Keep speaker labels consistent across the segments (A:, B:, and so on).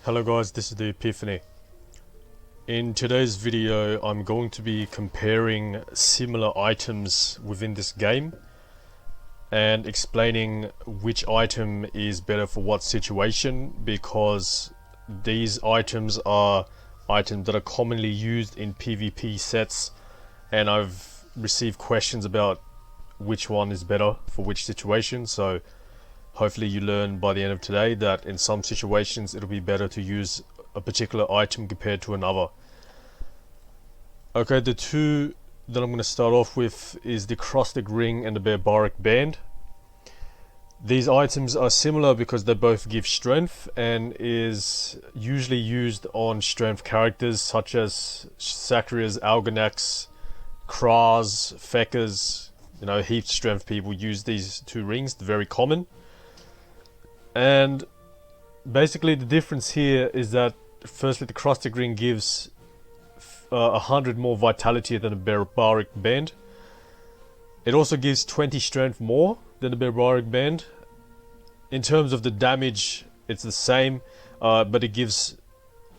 A: Hello guys, this is the-epiphany. In today's video I'm going to be comparing similar items within this game and explaining which item is better for what situation, because these items are items that are commonly used in PvP sets, and I've received questions about which one is better for which situation. So hopefully you learn by the end of today that in some situations it'll be better to use a particular item compared to another. Okay, the two that I'm going to start off with is the Acrostic Ring and the Barbaric Band. These items are similar because they both give strength and is usually used on strength characters such as Sacrias, Algonacs, Kras, Feckers. Heaps of strength people use these two rings. They're very common. And basically the difference here is that firstly the Acrostic Ring gives 100 more vitality than the Barbaric Band. It also gives 20 strength more than the Barbaric Band. In terms of the damage it's the same, but it gives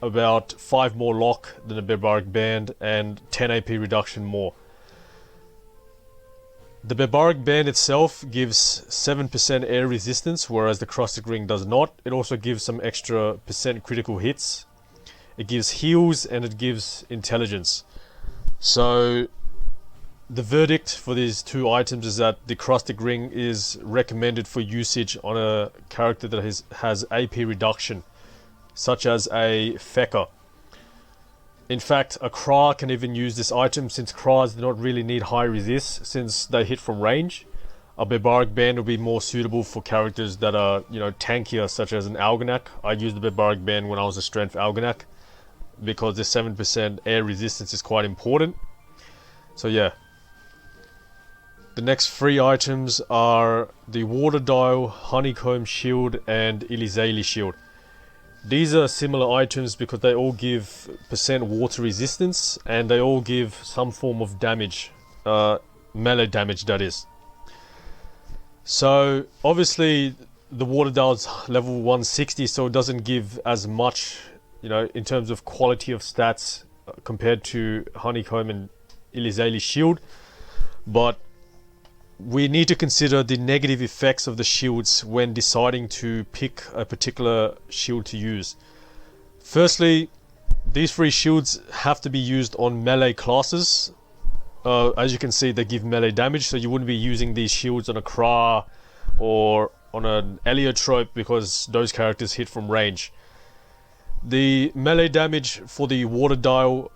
A: about 5 more lock than the Barbaric Band and 10 AP reduction more. The Barbaric Band itself gives 7% air resistance, whereas the Acrostic Ring does not. It also gives some extra percent critical hits. It gives heals and it gives intelligence. So the verdict for these two items is that the Acrostic Ring is recommended for usage on a character that has AP reduction, such as a Fecker. In fact, a Kra can even use this item, since Kras do not really need high resist since they hit from range. A Barbaric Band will be more suitable for characters that are, tankier, such as an Algonac. I used the Barbaric Band when I was a strength Algonac because the 7% air resistance is quite important. So yeah. The next three items are the Water Dial, Honeycomb Shield and Ilizali Shield. These are similar items because they all give percent water resistance and they all give some form of damage, melee damage that is. So obviously the Water Dial's level 160, so it doesn't give as much, in terms of quality of stats compared to Honeycomb and Ilizali Shield, but we need to consider the negative effects of the shields when deciding to pick a particular shield to use. Firstly, these three shields have to be used on melee classes. As you can see, they give melee damage, so you wouldn't be using these shields on a Kra or on an Heliotrope because those characters hit from range. The melee damage for the Water Dial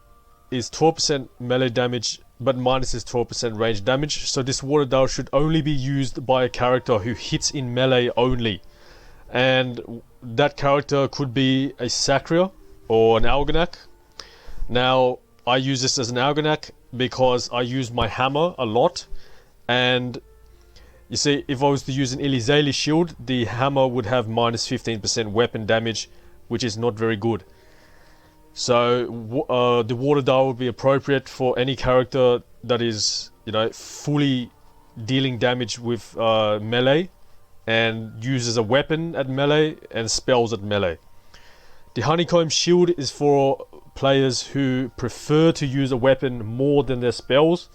A: is 12% melee damage, but minus is 12% range damage, so this Water Dial should only be used by a character who hits in melee only, and that character could be a Sacria or an Algonac. Now I use this as an Algonac because I use my hammer a lot, and you see, if I was to use an Ilizali Shield, the hammer would have minus 15% weapon damage, which is not very good. So the Water Dial would be appropriate for any character that is, fully dealing damage with melee and uses a weapon at melee and spells at melee. The Honeycomb Shield is for players who prefer to use a weapon more than their spells,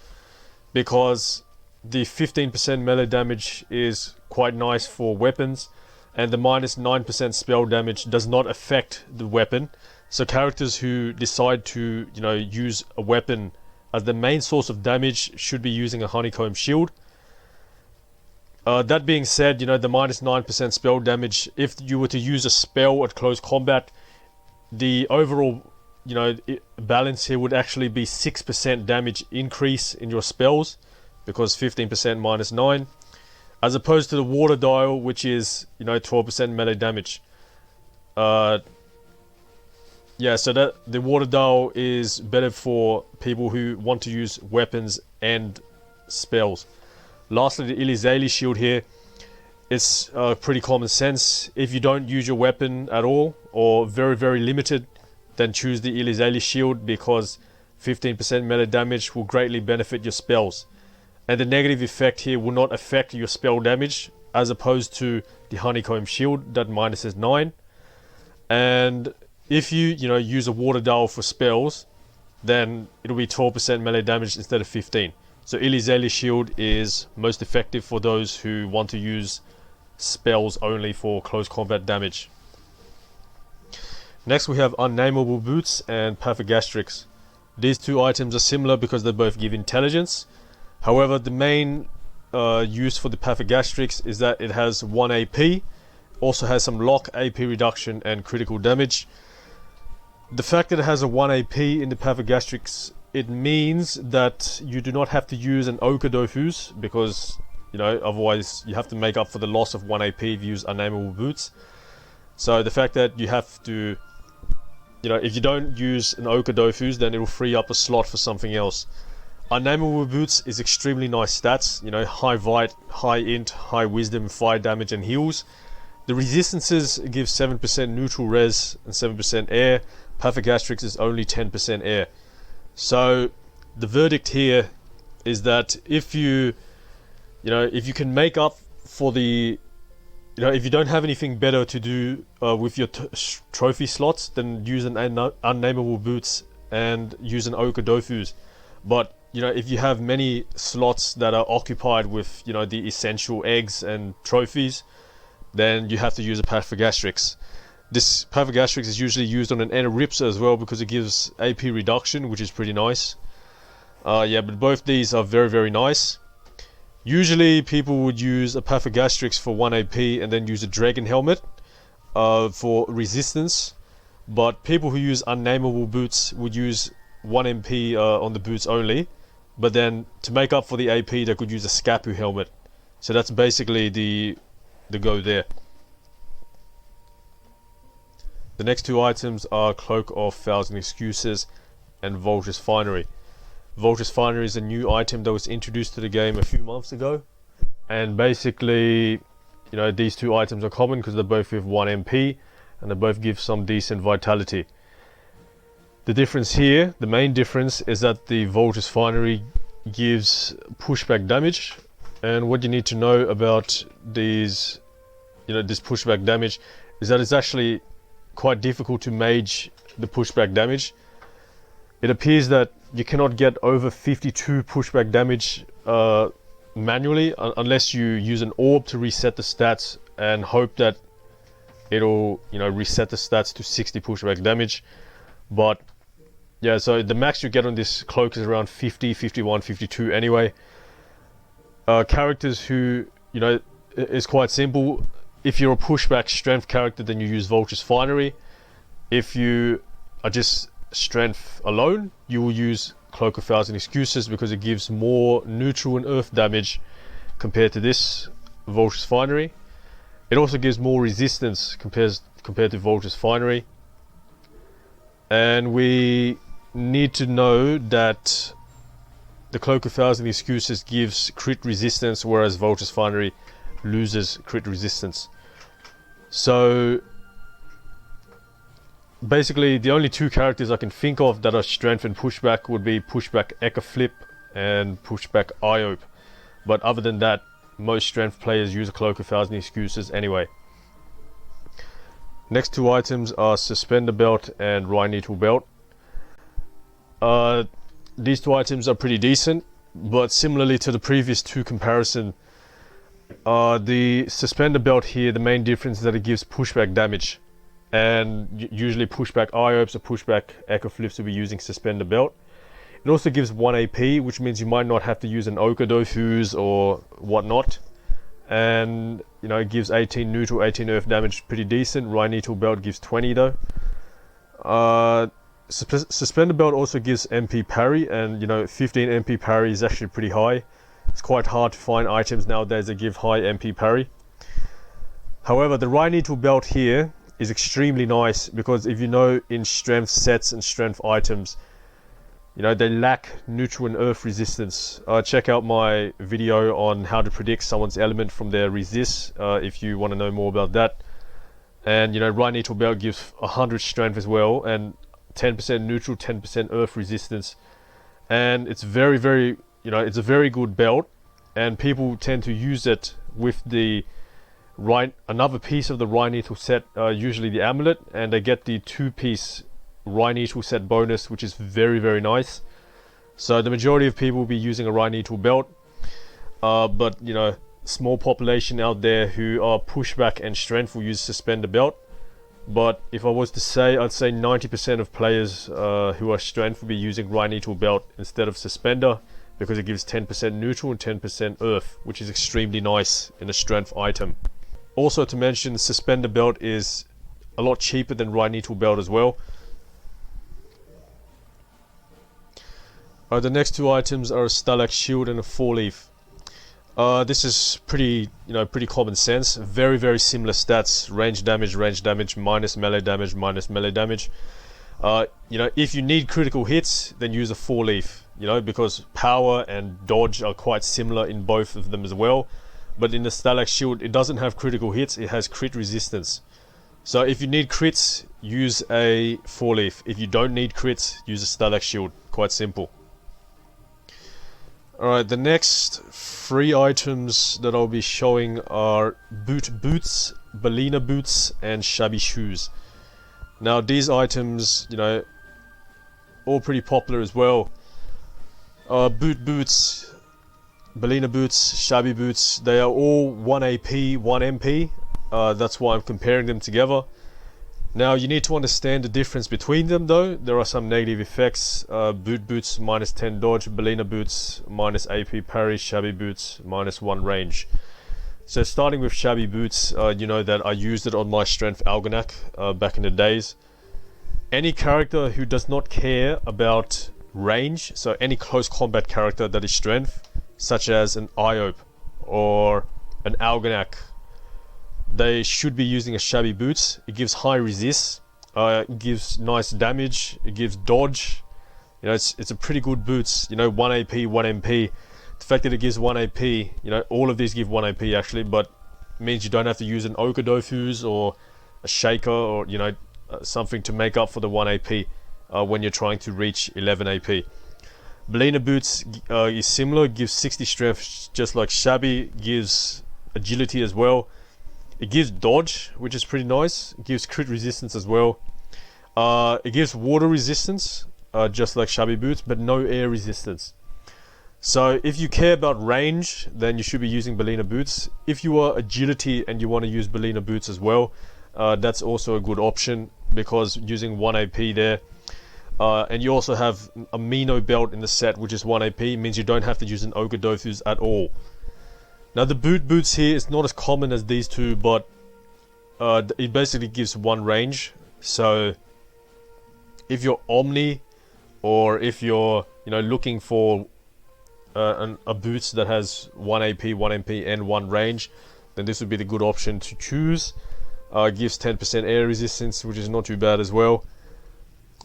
A: because the 15% melee damage is quite nice for weapons and the minus 9% spell damage does not affect the weapon. So characters who decide to, use a weapon as the main source of damage should be using a Honeycomb Shield. That being said, the minus 9% spell damage, if you were to use a spell at close combat, the overall, balance here would actually be 6% damage increase in your spells, because 15% minus 9, as opposed to the Water Dial, which is, 12% melee damage. Yeah, so that the Water Dial is better for people who want to use weapons and spells. Lastly, the Ilizali Shield here, it's pretty common sense. If you don't use your weapon at all, or very, very limited, then choose the Ilizali Shield, because 15% melee damage will greatly benefit your spells. And the negative effect here will not affect your spell damage, as opposed to the Honeycomb Shield that minuses 9. And if you use a water dowel for spells, then it'll be 12% melee damage instead of 15. So Ilizeli Shield is most effective for those who want to use spells only for close combat damage. Next we have Unnameable Boots and Perfect Astrix. These two items are similar because they both give intelligence. However, the main use for the Perfect Astrix is that it has 1 AP, also has some lock, AP reduction and critical damage. The fact that it has a 1 AP in the Perfect Astrix, it means that you do not have to use an Ochre Dofus, because otherwise you have to make up for the loss of 1 AP if you use Unnameable Boots. So the fact that you have to, if you don't use an Ochre Dofus, then it will free up a slot for something else. Unnameable Boots is extremely nice stats, high Vite, high Int, high Wisdom, fire damage and heals. The resistances give 7% neutral res and 7% air. Perfect Astrix is only 10% air. So the verdict here is that if you can make up for the, if you don't have anything better to do with your trophy slots, then use an Unnameable Boots and use an Ochre Dofus. But if you have many slots that are occupied with the essential eggs and trophies, then you have to use a Perfect Astrix. This Perfect Astrix is usually used on an Enaripsa as well because it gives AP reduction, which is pretty nice. Yeah, but both these are very, very nice. Usually people would use a Perfect Astrix for 1 AP and then use a Dragon Helmet for resistance. But people who use Unnameable Boots would use 1 MP on the boots only. But then to make up for the AP, they could use a Scapu Helmet. So that's basically the go there. The next two items are Cloak of 1,000 Excuses and Vultus Finery. Vultus Finery is a new item that was introduced to the game a few months ago, and basically these two items are common because they're both with 1 MP and they both give some decent vitality. The difference here, the main difference, is that the Vultus Finery gives pushback damage, and what you need to know about these this pushback damage is that it's actually quite difficult to mage the pushback damage. It appears that you cannot get over 52 pushback damage manually unless you use an orb to reset the stats and hope that it'll reset the stats to 60 pushback damage. But yeah, so the max you get on this cloak is around 50, 51, 52 anyway. Characters who it's quite simple. If you're a pushback strength character, then you use Vultus Finery. If you are just strength alone, you will use Cloak of 1,000 Excuses because it gives more neutral and earth damage compared to this Vultus Finery. It also gives more resistance compared to Vultus Finery. And we need to know that the Cloak of 1,000 Excuses gives crit resistance, whereas Vultus Finery loses crit resistance. So basically the only two characters I can think of that are strength and pushback would be pushback Eka Flip and pushback Iope. But other than that, most strength players use a Cloak of 1,000 Excuses anyway. Next two items are Suspender Belt and Rhynie Belt. These two items are pretty decent, but similarly to the previous two comparison, the Suspender Belt here, the main difference is that it gives pushback damage, and usually pushback Iopes or pushback Eka Flips will be using Suspender Belt. It also gives 1 AP, which means you might not have to use an Ochre Dofus or whatnot, and it gives 18 neutral, 18 earth damage, pretty decent. Rhynie Belt gives 20 though. Suspender Belt also gives MP parry, and 15 MP parry is actually pretty high. It's quite hard to find items nowadays that give high MP parry. However, the Rhynie Belt here is extremely nice because if in strength sets and strength items, they lack neutral and earth resistance. Check out my video on how to predict someone's element from their resists if you want to know more about that. And Rhynie Belt gives 100 strength as well and 10% neutral, 10% earth resistance, and it's very, very it's a very good belt, and people tend to use it with the another piece of the Rhynie tool set, usually the amulet, and they get the 2-piece Rhynie tool set bonus, which is very, very nice. So the majority of people will be using a Rhynie tool belt, but you know, small population out there who are pushback and strength will use Suspender belt. But if I was to say, I'd say 90% of players who are strength will be using Rhynie tool belt instead of Suspender, because it gives 10% neutral and 10% earth, which is extremely nice in a strength item. Also to mention, Suspender belt is a lot cheaper than Rhynie tool belt as well. The next two items are a Stalac shield and a Fourleaf. This is pretty common sense. Very, very similar stats: range damage, minus melee damage, minus melee damage. You know, if you need critical hits, then use a Fourleaf. You know, because power and dodge are quite similar in both of them as well. But in the Stalac shield, it doesn't have critical hits; it has crit resistance. So if you need crits, use a Fourleaf. If you don't need crits, use a Stalac shield. Quite simple. Alright, the next 3 items that I'll be showing are boots, ballerina boots, and shabby shoes. Now these items, you know, all pretty popular as well. Boots, ballerina boots, shabby boots, they are all 1 AP, 1 MP. That's why I'm comparing them together. Now you need to understand the difference between them though. There are some negative effects. Boots minus 10 dodge, ballerina boots minus AP parry, shabby boots minus 1 range. So starting with shabby boots, you know that I used it on my strength Algonac back in the days. Any character who does not care about range, so any close combat character that is strength, such as an Iope or an Algonac, they should be using a shabby boots. It gives high resist, it gives nice damage, it gives dodge. You know, it's a pretty good boots. You know, 1 AP, 1 MP. The fact that it gives 1 AP, you know, all of these give 1 AP actually, but it means you don't have to use an Dofus or a Shaker or, you know, something to make up for the 1 AP when you're trying to reach 11 AP. Ballerina boots is similar, gives 60 strength just like shabby, gives agility as well. It gives dodge, which is pretty nice. It gives crit resistance as well. It gives water resistance, just like shabby boots, but no air resistance. So if you care about range, then you should be using ballerina boots. If you are agility and you want to use ballerina boots as well, that's also a good option, because using 1 AP there, and you also have a Mino belt in the set, which is 1 AP, means you don't have to use an Dofus at all. Now the boots here is not as common as these two, but it basically gives 1 range. So if you're Omni, or if you're, you know, looking for a boots that has 1 AP, 1 MP and 1 range, then this would be the good option to choose. Gives 10% air resistance, which is not too bad as well.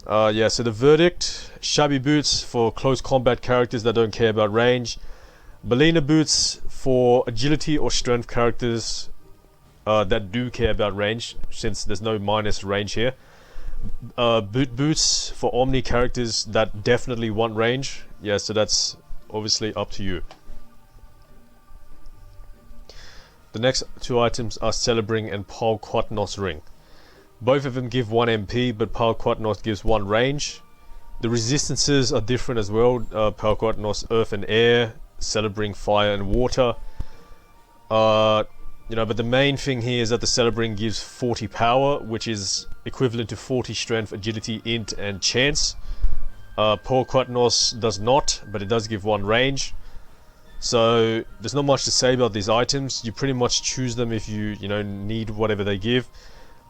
A: Yeah, so the verdict: shabby boots for close combat characters that don't care about range. Ballerina boots for agility or strength characters that do care about range, since there's no minus range here. Boots for Omni characters that definitely want range. Yeah, so that's obviously up to you. The next 2 items are Celebring and Palquatnos Ring. Both of them give 1 MP, but Palquatnos gives 1 range. The resistances are different as well. Palquatnos earth and air, Celebring fire and water. You know, but the main thing here is that the Celebring gives 40 power, which is equivalent to 40 strength, agility, int, and chance. Palquatnos does not, but it does give 1 range. So there's not much to say about these items. You pretty much choose them if you need whatever they give.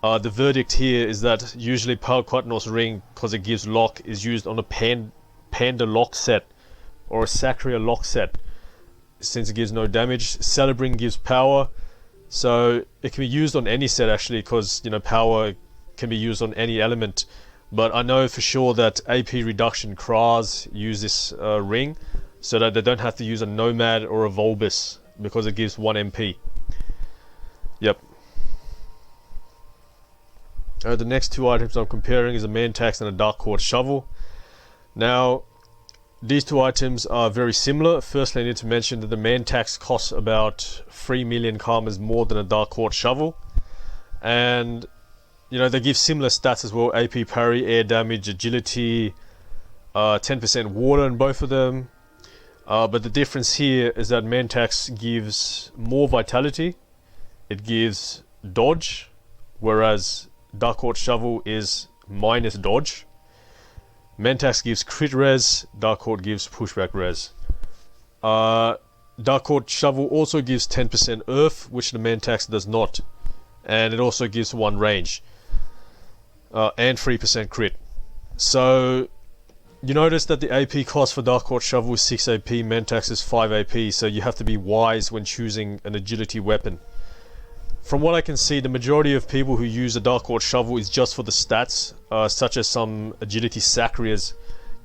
A: The verdict here is that usually Palquatnos Ring, because it gives lock, is used on a Panda lock set or a Sacria lock set, since it gives no damage. Celebring gives power, so it can be used on any set actually, because power can be used on any element. But I know for sure that AP Reduction Kras use this ring, so that they don't have to use a Nomad or a Vultus, because it gives 1 MP. Yep. The next 2 items I'm comparing is a Mantax and a Dark Quartz Shovel. Now, These two items are very similar. Firstly, I need to mention that the man tax costs about 3 million karmas more than a Dark Court shovel. And, you know, they give similar stats as well. AP parry, air damage, agility, 10% water in both of them. But the difference here is that Mantax gives more vitality, it gives dodge, whereas Dark Court Shovel is minus dodge. Mantax gives crit res, Dark Court gives pushback res. Dark Court Shovel also gives 10% earth, which the Mantax does not, and it also gives 1 range, and 3% crit. So you notice that the AP cost for Dark Court Shovel is 6 AP, Mantax is 5 AP, so you have to be wise when choosing an agility weapon. From what I can see, the majority of people who use the Dark Court Shovel is just for the stats, such as some agility Sacrias.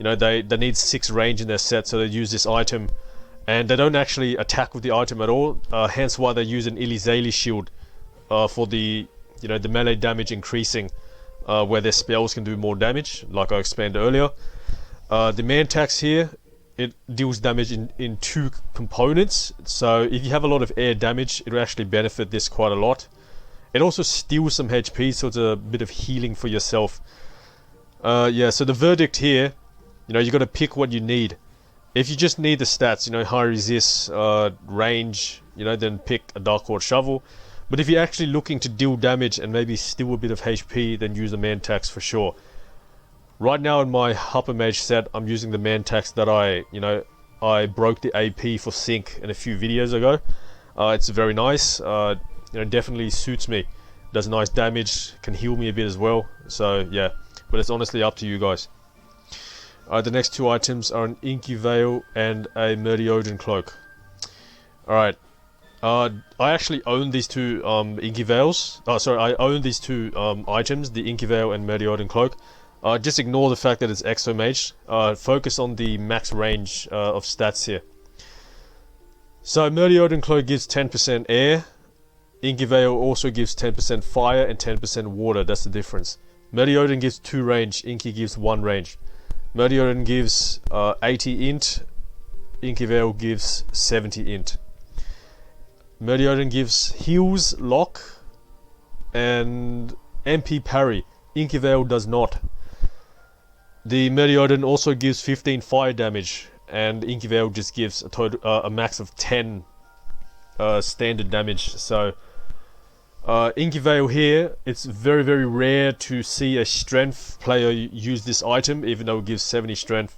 A: You know, they need 6 range in their set, so they use this item, and they don't actually attack with the item at all, hence why they use an Ilizali shield for the, you know, the melee damage increasing, where their spells can do more damage, like I explained earlier. The Mantax here, it deals damage in 2 components, so if you have a lot of air damage, it will actually benefit this quite a lot. It also steals some HP, so it's a bit of healing for yourself. Yeah, so the verdict here, you know, you got to pick what you need. If you just need the stats, you know, high resist, range, you know, then pick a Dark Court Shovel. But if you're actually looking to deal damage and maybe steal a bit of HP, then use the Mantax for sure. Right now in my Upper Mage set, I'm using the Mantax that I broke the AP for sync in a few videos ago. It's very nice. You know, definitely suits me. Does nice damage, can heal me a bit as well. So yeah, but it's honestly up to you guys. The next 2 items are an Inky Veil and a Odin Cloak. Alright. I actually own these 2 Inky Veils. I own these 2 items, the Inky Veil and Odin Cloak. Just ignore the fact that it's Exo Mage. Focus on the max range of stats here. So Odin Cloak gives 10% air. Inky Veil also gives 10% fire and 10% water. That's the difference. Odin gives 2 range. Inky gives 1 range. Odin gives 80 int. Inky Veil gives 70 int. Odin gives heals, lock, and MP parry. Inky Veil does not. The Odin also gives 15 fire damage, and Inky Veil just gives a max of 10 standard damage. So Inky Veil here, it's very, very rare to see a strength player use this item, even though it gives 70 strength,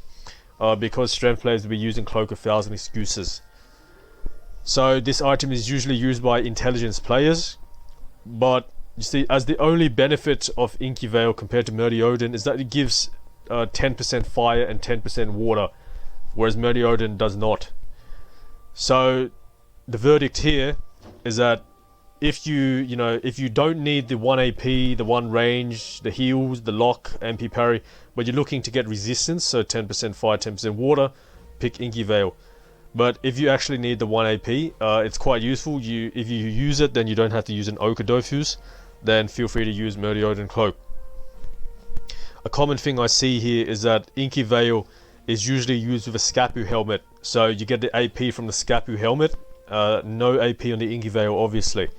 A: because strength players will be using Cloak 1000 Excuses. So this item is usually used by intelligence players, but you see, as the only benefit of Inky Veil compared to Odin is that it gives 10% fire and 10% water, whereas Odin does not. So the verdict here is that if you don't need the 1 AP, the 1 range, the heals, the lock, MP parry, but you're looking to get resistance, so 10% fire, 10% water, pick Inky Veil. But if you actually need the 1 AP, it's quite useful. If you use it, then you don't have to use an Ochre Dofus. Then feel free to use Odin Cloak. A common thing I see here is that Inky Veil is usually used with a Scapu helmet. So you get the AP from the Scapu helmet, no AP on the Inky Veil obviously.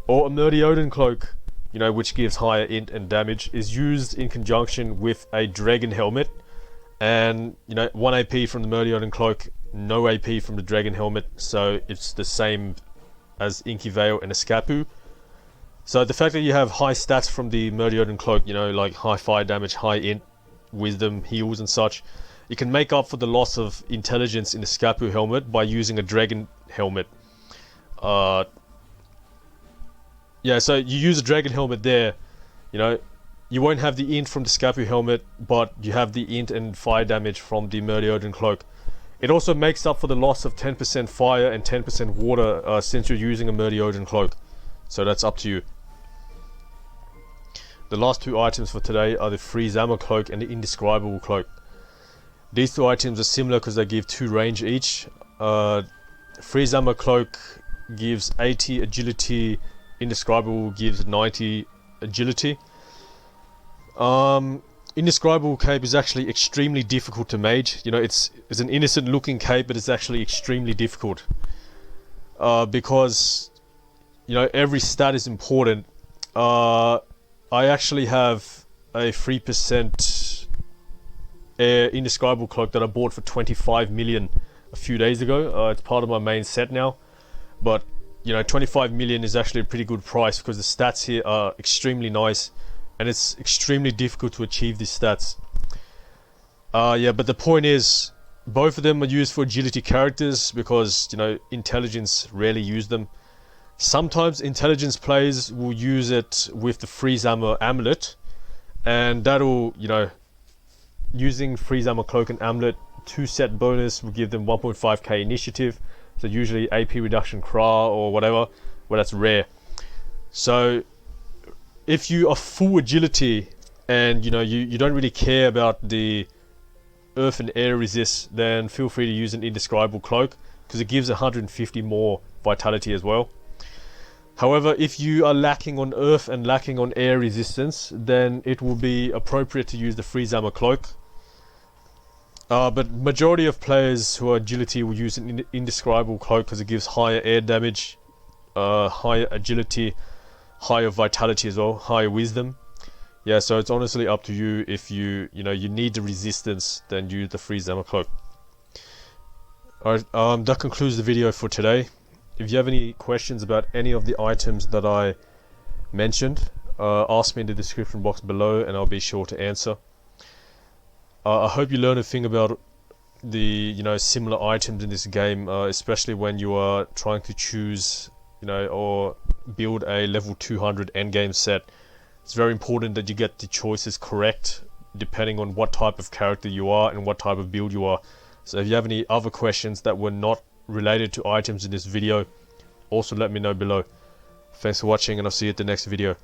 A: Or a Odin Cloak, you know, which gives higher int and damage, is used in conjunction with a Dragon helmet. And, you know, 1 AP from the Odin Cloak, no AP from the Dragon helmet, so it's the same as Inky Veil and a Scapu. So the fact that you have high stats from the Odin Cloak, you know, like high fire damage, high int, wisdom, heals and such, you can make up for the loss of intelligence in the Scapu helmet by using a Dragon helmet. Yeah, so you use a Dragon helmet there, you know, you won't have the int from the Scapu helmet, but you have the int and fire damage from the Odin Cloak. It also makes up for the loss of 10% fire and 10% water since you're using a Odin Cloak. So that's up to you. The last 2 items for today are the Freeze Armor Cloak and the Indescribable Cloak. These 2 items are similar because they give 2 range each. Freeze Armor Cloak gives 80 agility, Indescribable gives 90 agility. Indescribable cape is actually extremely difficult to mage. You know, it's an innocent looking cape, but it's actually extremely difficult. Because, you know, every stat is important. I actually have a 3% air indescribable cloak that I bought for 25 million a few days ago. It's part of my main set now. But, you know, 25 million is actually a pretty good price because the stats here are extremely nice. And it's extremely difficult to achieve these stats. Yeah, but the point is, both of them are used for agility characters because, you know, intelligence rarely use them. Sometimes intelligence players will use it with the freeze armor amulet, and that'll, you know, using freeze armor cloak and amulet 2-set bonus will give them 1.5k initiative. So usually AP reduction Kra or whatever, well, that's rare. So if you are full agility and you know you don't really care about the earth and air resist, then feel free to use an indescribable cloak because it gives 150 more vitality as well. However, if you are lacking on earth and lacking on air resistance, then it will be appropriate to use the freeze armor cloak. But majority of players who are agility will use an indescribable cloak because it gives higher air damage, higher agility, higher vitality as well, higher wisdom. Yeah, so it's honestly up to you. If you know you need the resistance, then use the freeze armor cloak. Alright, that concludes the video for today. If you have any questions about any of the items that I mentioned, ask me in the description box below and I'll be sure to answer. I hope you learn a thing about the, you know, similar items in this game, especially when you are trying to choose, you know, or build a level 200 endgame set. It's very important that you get the choices correct depending on what type of character you are and what type of build you are. So if you have any other questions that were not related to items in this video, also let me know below. Thanks for watching and I'll see you at the next video.